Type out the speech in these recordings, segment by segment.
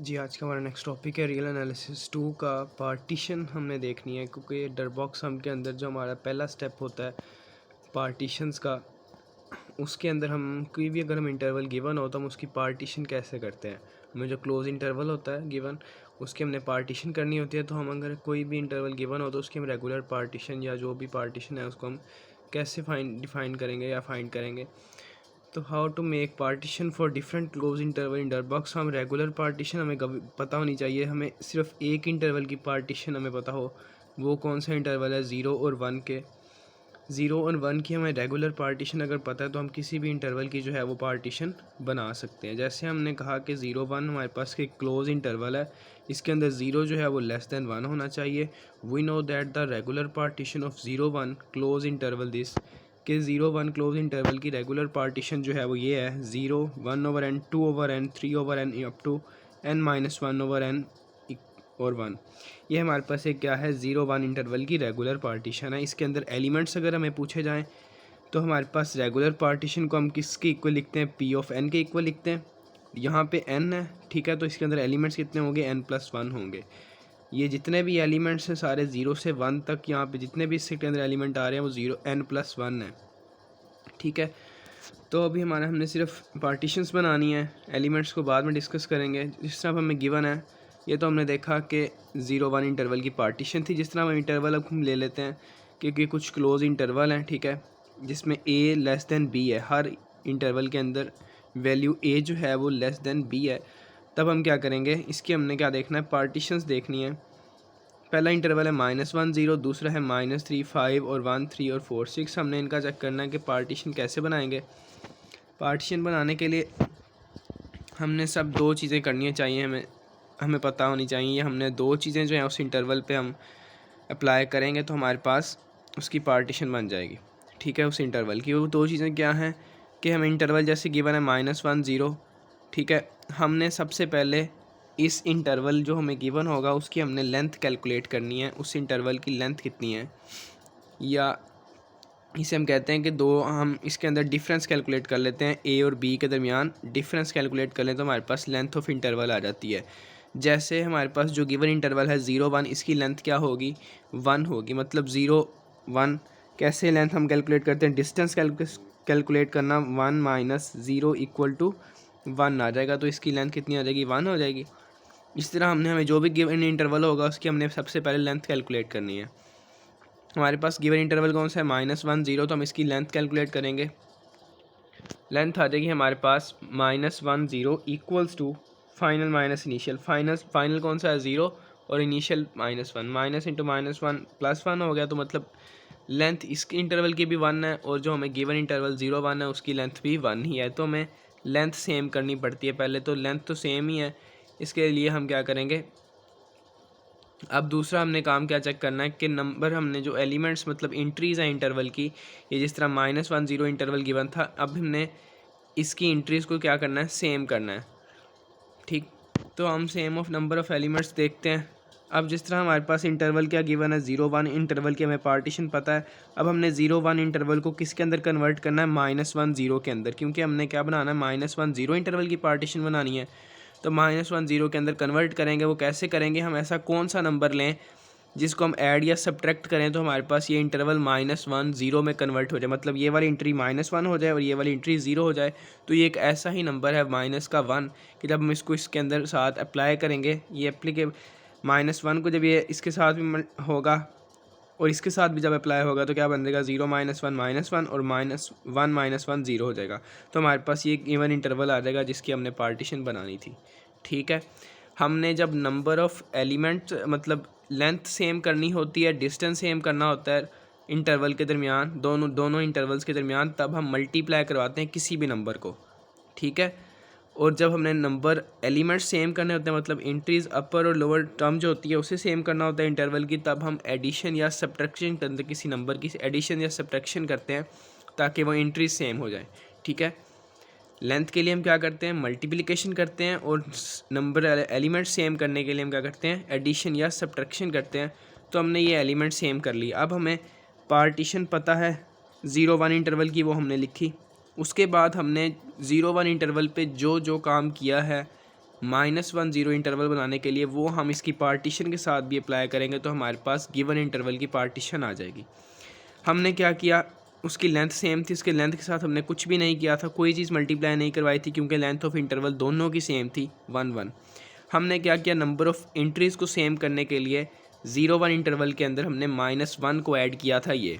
जी, आज का हमारा नेक्स्ट टॉपिक है रियल एनालिसिस 2 का पार्टीशन हमने देखनी है, क्योंकि डरबॉक्स सम के अंदर जो हमारा पहला स्टेप होता है पार्टीशंस का, उसके अंदर हम कोई भी अगर हम इंटरवल गिवन हो तो हम उसकी पार्टीशन कैसे करते हैं। हमें जो क्लोज इंटरवल होता है गिवन, उसकी हमने पार्टीशन करनी होती है। तो हम अगर कोई भी इंटरवल गिवन हो तो उसकी हम रेगुलर पार्टीशन या जो भी पार्टीशन है उसको हम कैसे डिफाइन करेंगे या फाइंड करेंगे। तो how to make partition for different close interval in Darboux. हम रेगुलर पार्टीशन हमें कभी पता होनी चाहिए, हमें सिर्फ एक इंटरवल की पार्टीशन हमें पता हो, वो कौन सा इंटरवल है 0 और 1 के। 0 और 1 की हमें रेगुलर पार्टीशन अगर पता है तो हम किसी भी इंटरवल की जो है वो पार्टीशन बना सकते हैं। जैसे हमने कहा कि 0 1 हमारे पास एक क्लोज इंटरवल है, इसके अंदर 0 जो है वो लेस देन 1 होना चाहिए। We know that the regular partition of 0 1 close interval this, कि 0 1 क्लोज इंटरवल की रेगुलर पार्टीशन जो है वो ये है 0 1 over n 2 over n 3 over n up to n minus 1 over n और 1। ये हमारे पास एक क्या है 0 1 इंटरवल की रेगुलर पार्टीशन है। इसके अंदर एलिमेंट्स अगर हमें पूछे जाएँ तो हमारे पास रेगुलर पार्टीशन को हम किसके इक्वल लिखते हैं, पी ऑफ एन के इक्वल लिखते हैं। यहाँ पे n है, ठीक है, तो इसके अंदर एलिमेंट्स कितने होंगे, n+1 होंगे। ये जितने भी एलिमेंट्स हैं सारे 0 से 1 तक, यहाँ पे जितने भी इसके अंदर एलिमेंट आ रहे हैं वो n+1 है, ठीक है। तो अभी हमने सिर्फ पार्टीशंस बनानी है, एलिमेंट्स को बाद में डिस्कस करेंगे। जिस तरह हमें गिवन है, ये तो हमने देखा कि 0 1 इंटरवल की पार्टीशन थी। जिस तरह हम इंटरवल अब हम ले लेते हैं, क्योंकि कुछ क्लोज इंटरवल हैं, ठीक है, जिसमें a लेस देन b है। हर इंटरवल के अंदर वैल्यू a जो है वो लेस देन b है। तब हम क्या करेंगे, इसकी हमने क्या देखना है, पार्टीशंस देखनी है। पहला इंटरवल है -1 0, दूसरा है -3 5 और 1 3 और 4 6। हमने इनका चेक करना है कि पार्टीशन कैसे बनाएंगे। पार्टीशन बनाने के लिए हमने सब दो चीज़ें करनी चाहिए, हमें पता होनी चाहिए। हमने दो चीज़ें जो हैं उस इंटरवल पे हम अप्लाई करेंगे तो हमारे पास उसकी पार्टीशन बन जाएगी, ठीक है, उस इंटरवल की। वो दो चीज़ें क्या हैं कि हम इंटरवल जैसे गिवन है -1 0, ठीक है, हमने सबसे पहले इस इंटरवल जो हमें गिवन होगा उसकी हमने लेंथ कैलकुलेट करनी है। उस इंटरवल की लेंथ कितनी है, या इसे हम कहते हैं कि हम इसके अंदर डिफरेंस कैलकुलेट कर लेते हैं। ए और बी के दरमियान डिफरेंस कैलकुलेट कर लें तो हमारे पास लेंथ ऑफ इंटरवल आ जाती है। जैसे हमारे पास जो गिवन इंटरवल है 0 1, इसकी लेंथ क्या होगी, 1 होगी। मतलब 0 1 कैसे लेंथ हम कैलकुलेट करते हैं, डिस्टेंस कैलकुलेट करना, 1 माइनस 0 इक्वल टू 1 आ जाएगा। तो इसकी लेंथ कितनी आ जाएगी, 1 हो जाएगी। इस तरह हमें जो भी गिवन इंटरवल होगा उसकी हमने सबसे पहले लेंथ कैलकुलेट करनी है। हमारे पास गिवन इंटरवल कौन सा है, -1 0, तो हम इसकी लेंथ कैलकुलेट करेंगे। लेंथ आ जाएगी हमारे पास -1 0 equals to final minus initial. Final कौन सा है, 0, और इनिशियल -1। माइनस इंटू -1 +1 हो गया। तो मतलब लेंथ इस इंटरवल की भी 1 है, और जो हमें गिवन इंटरवल 0 1 है उसकी लेंथ भी 1 ही है। तो हमें लेंथ सेम करनी पड़ती है पहले, तो लेंथ तो सेम ही है। इसके लिए हम क्या करेंगे, अब दूसरा हमने काम क्या चेक करना है कि नंबर हमने जो एलिमेंट्स मतलब इंट्रीज़ हैं इंटरवल की, ये जिस तरह -1 0 इंटरवल गिवन था, अब हमने इसकी इंट्रीज़ को क्या करना है, सेम करना है, ठीक। तो हम same of number of elements देखते हैं। अब जिस तरह हमारे पास इंटरवल क्या गिवन है, 0 1 इंटरवल की हमें पार्टीशन पता है। अब हमने 0 1 इंटरवल को किसके अंदर कन्वर्ट करना है, -1 0 के अंदर, क्योंकि हमने क्या बनाना है, -1 0 इंटरवल की पार्टीशन बनानी है। तो -1 0 के अंदर कन्वर्ट करेंगे। वो कैसे करेंगे, हम ऐसा कौन सा नंबर लें जिसको हम ऐड या सब्ट्रैक्ट करें तो हमारे पास ये इंटरवल -1 0 में कन्वर्ट हो जाए। मतलब ये वाली एंट्री -1 हो जाए और ये वाली एंट्री 0 हो जाए। तो ये एक ऐसा ही नंबर है -1 कि जब हम इसको इसके अंदर साथ अप्लाई करेंगे, ये एप्लीकेबल -1 को जब ये इसके साथ भी होगा और इसके साथ भी जब अप्लाई होगा तो क्या बन जाएगा, 0 -1 -1 और -1 -1 0 हो जाएगा। तो हमारे पास ये इवन इंटरवल आ जाएगा जिसकी हमने पार्टीशन बनानी थी, ठीक है। हमने जब नंबर ऑफ़ एलिमेंट मतलब लेंथ सेम करनी होती है, डिस्टेंस सेम करना होता है इंटरवल के दरमियान, दोनों इंटरवल्स के दरमियान, तब हम मल्टीप्लाई करवाते हैं किसी भी नंबर को, ठीक है। और जब हमने नंबर एलिमेंट्स सेम करने होते हैं, मतलब इंट्रीज अपर और लोअर टर्म जो होती है उसे सेम करना होता है इंटरवल की, तब हम एडिशन या सब्ट्रैक्शन करते हैं, किसी नंबर की एडिशन या सब्ट्रैक्शन करते हैं ताकि वो इंट्रीज सेम हो जाए, ठीक है। लेंथ के लिए हम क्या करते हैं, मल्टीप्लिकेशन करते हैं, और नंबर एलिमेंट सेम करने के लिए हम क्या करते हैं, एडिशन या सब्ट्रैक्शन करते हैं। तो हमने ये एलिमेंट सेम कर लिया। अब हमें पार्टीशन पता है 0 1 इंटरवल की, वो हमने लिखी। उसके बाद हमने 0 1 इंटरवल पे जो जो काम किया है -1 0 इंटरवल बनाने के लिए वो हम इसकी पार्टीशन के साथ भी अप्लाई करेंगे तो हमारे पास गिवन इंटरवल की पार्टीशन आ जाएगी। हमने क्या किया, उसकी लेंथ सेम थी, उसके लेंथ के साथ हमने कुछ भी नहीं किया था, कोई चीज़ मल्टीप्लाई नहीं करवाई थी क्योंकि लेंथ ऑफ इंटरवल दोनों की सेम थी 1 1। हमने क्या किया, नंबर ऑफ़ एंट्रीज़ को सेम करने के लिए 0 1 इंटरवल के अंदर हमने -1 को ऐड किया था ये।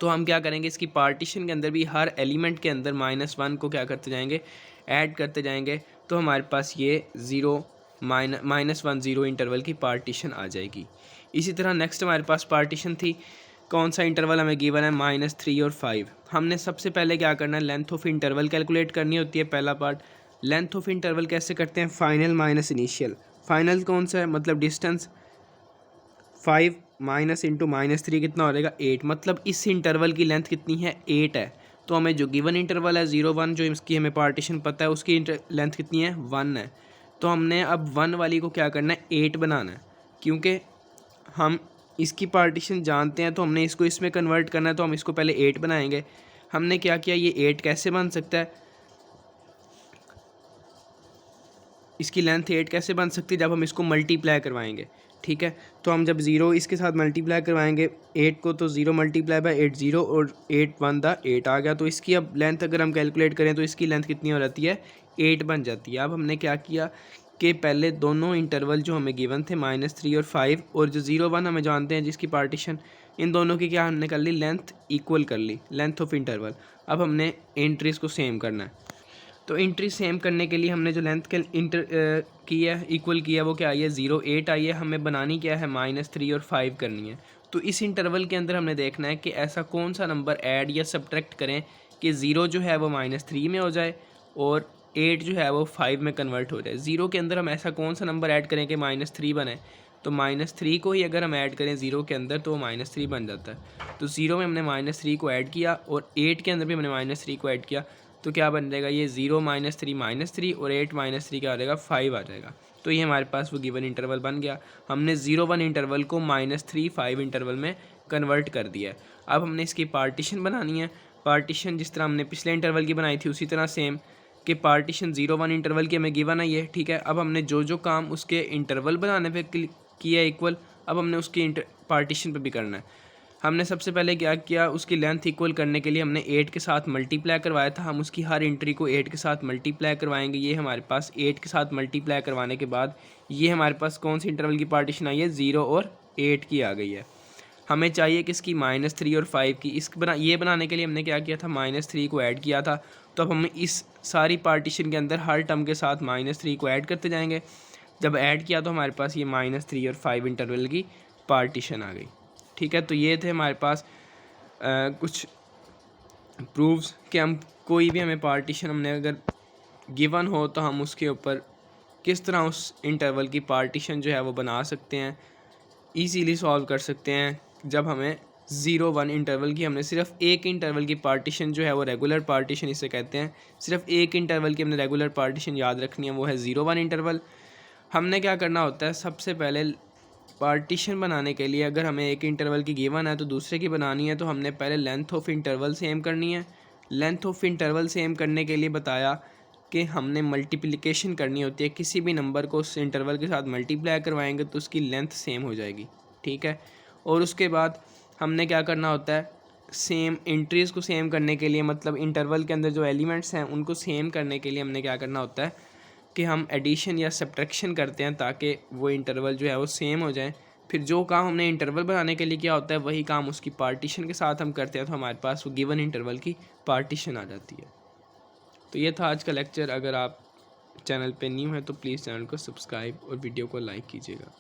तो हम क्या करेंगे, इसकी पार्टीशन के अंदर भी हर एलिमेंट के अंदर -1 को क्या करते जाएंगे, ऐड करते जाएंगे, तो हमारे पास ये -1 0 इंटरवल की पार्टीशन आ जाएगी। इसी तरह नेक्स्ट हमारे पास पार्टीशन थी, कौन सा इंटरवल हमें गिवन है, -3 और 5। हमने सबसे पहले क्या करना है, लेंथ ऑफ इंटरवल कैलकुलेट करनी होती है। पहला पार्ट, लेंथ ऑफ इंटरवल कैसे करते हैं, फाइनल माइनस इनिशियल। फाइनल कौन सा है, मतलब डिस्टेंस, 5 माइनस इंटू -3 कितना हो जाएगा, 8। मतलब इस इंटरवल की लेंथ कितनी है, 8 है। तो हमें जो गिवन इंटरवल है 0 1 जो इसकी हमें पार्टीशन पता है, उसकी लेंथ कितनी है, 1 है। तो हमने अब 1 वाली को क्या करना है, 8 बनाना है। क्योंकि हम इसकी पार्टीशन जानते हैं तो हमने इसको इसमें कन्वर्ट करना है, तो हम इसको पहले 8 बनाएंगे। हमने क्या किया, ये 8 कैसे बन सकता है, इसकी लेंथ 8 कैसे बन सकती है, जब हम इसको मल्टीप्लाई करवाएंगे। ठीक है, तो हम जब 0 इसके साथ मल्टीप्लाई करवाएंगे 8 को, तो 0 मल्टीप्लाई बाय 8 0 और 8 1 दा 8 आ गया। तो इसकी अब लेंथ अगर हम कैलकुलेट करें तो इसकी लेंथ कितनी हो जाती है, 8 बन जाती है। अब हमने क्या किया कि पहले दोनों इंटरवल जो हमें गिवन थे -3 और 5, और जो 0 1 हमें जानते हैं जिसकी पार्टीशन, इन दोनों की क्या हमने कर ली, लेंथ इक्वल कर ली, लेंथ ऑफ इंटरवल। अब हमने एंट्रीज़ को सेम करना है। तो एंट्री सेम करने के लिए हमने जो लेंथ के किया है, इक्वल किया, वो क्या आई है, 0 8 आई है। हमें बनानी क्या है, -3 और 5 करनी है। तो इस इंटरवल के अंदर हमने देखना है कि ऐसा कौन सा नंबर ऐड या सब्ट्रैक्ट करें कि 0 जो है वो -3 में हो जाए और 8 जो है वो 5 में कन्वर्ट हो जाए। 0 के अंदर हम ऐसा कौन सा नंबर ऐड करें कि -3 बने, तो -3 को ही अगर हम ऐड करें 0 के अंदर तो वो -3 बन जाता है। तो 0 में हमने -3 को ऐड किया और 8 के अंदर भी हमने -3 को ऐड किया, तो क्या बन जाएगा, ये 0 -3 और 8 -3 क्या आ जाएगा, 5 आ जाएगा। तो ये हमारे पास वो गिवन इंटरवल बन गया। हमने 0 1 इंटरवल को -3 5 इंटरवल में कन्वर्ट कर दिया है। अब हमने इसकी पार्टीशन बनानी है। पार्टीशन जिस तरह हमने पिछले इंटरवल की बनाई थी उसी तरह सेम, कि पार्टीशन 0 1 इंटरवल की हमें गिवन है ये। ठीक है, अब हमने जो जो काम उसके इंटरवल बनाने पे किया इक्वल, अब हमने उसकी पार्टीशन पे भी करना है। हमने सबसे पहले क्या किया, उसकी लेंथ इक्वल करने के लिए हमने 8 के साथ मल्टीप्लाई करवाया था। हम उसकी हर एंट्री को 8 के साथ मल्टीप्लाई करवाएंगे। ये हमारे पास 8 के साथ मल्टीप्लाई करवाने के बाद ये हमारे पास कौन सी इंटरवल की पार्टीशन आई है, 0 और 8 की आ गई है। हमें चाहिए किसकी, -3 और 5 की। ये बनाने के लिए हमने क्या किया था, -3 को ऐड किया था। तो अब हम इस सारी पार्टीशन के अंदर हर टर्म के साथ -3 को ऐड करते जाएंगे। जब ऐड किया तो हमारे पास ये -3 और 5 इंटरवल की पार्टीशन आ गई। ठीक है, तो ये थे हमारे पास कुछ प्रूफ्स कि हम कोई भी हमें पार्टीशन हमने अगर गिवन हो तो हम उसके ऊपर किस तरह उस इंटरवल की पार्टीशन जो है वो बना सकते हैं, इजीली सॉल्व कर सकते हैं। जब हमें 0 1 इंटरवल की, हमने सिर्फ एक इंटरवल की पार्टीशन जो है वो रेगुलर पार्टीशन इसे कहते हैं, सिर्फ एक इंटरवल की हमने रेगुलर पार्टीशन याद रखनी है, वो है 0 1 इंटरवल। हमने क्या करना होता है, सबसे पहले पार्टीशन बनाने के लिए अगर हमें एक इंटरवल की गिवन है तो दूसरे की बनानी है, तो हमने पहले लेंथ ऑफ इंटरवल सेम करनी है। लेंथ ऑफ इंटरवल सेम करने के लिए बताया कि हमने मल्टीप्लिकेशन करनी होती है, किसी भी नंबर को उस इंटरवल के साथ मल्टीप्लाई करवाएंगे तो उसकी लेंथ सेम हो जाएगी। ठीक है, और उसके बाद हमने क्या करना होता है, सेम एंट्रीज़ को सेम करने के लिए, मतलब इंटरवल के अंदर जो एलिमेंट्स हैं उनको सेम करने के लिए हमने क्या करना होता है कि हम एडिशन या सब्ट्रैक्शन करते हैं ताकि वो इंटरवल जो है वो सेम हो जाए। फिर जो काम हमने इंटरवल बनाने के लिए किया होता है वही काम उसकी पार्टीशन के साथ हम करते हैं, तो हमारे पास वो गिवन इंटरवल की पार्टीशन आ जाती है। तो ये था आज का लेक्चर। अगर आप चैनल पे न्यू हैं तो प्लीज़ चैनल को सब्सक्राइब और वीडियो को लाइक कीजिएगा।